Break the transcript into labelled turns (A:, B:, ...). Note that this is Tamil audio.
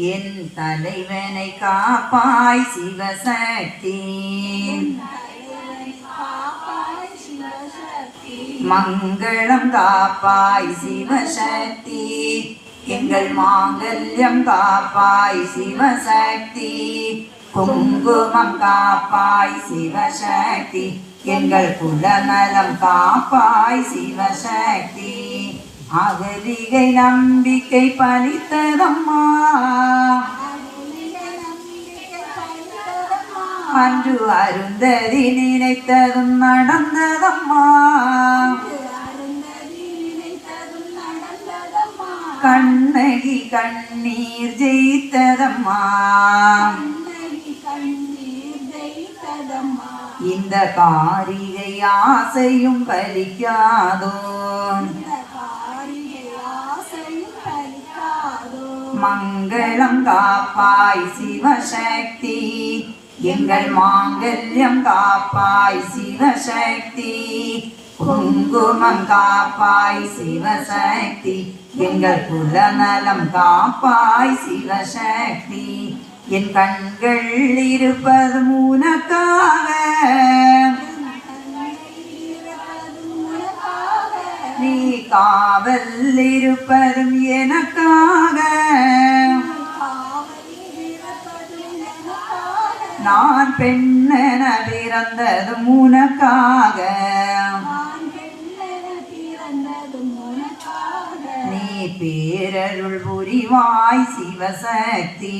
A: என் தலைவனை காப்பாய் சிவசக்தி மங்களம் காப்பாய் சிவசக்தி எங்கள் மாங்கல்யம் காப்பாய் சிவசக்தி குங்குமம் காப்பாய் சிவசக்தி எங்கள் குலநலம் காப்பாய் சிவசக்தி அகலிகை நம்பிக்கை பலித்ததம்மா அன்று அருந்ததி நினைத்ததும் நடந்ததம்மா கண்ணகி கண்ணீர் ஜெயித்ததம்மா இந்த காரிகை ஆசையும் பலிக்காதோ மங்களம் காப்பாய் சிவசக்தி எங்கள் மாங்கல்யம் காப்பாய் சிவசக்தி குங்குமம் காப்பாய் சிவசக்தி எங்கள் குலநலம் காப்பாய் சிவசக்தி என் கண்கள் இருப்பது உனக்காக நீ காவல் இருப்பதும் எனக்காக நான் பெண்ணென பிறந்ததும் உனக்காக நீ பேரருள் புரிவாய் சிவசக்தி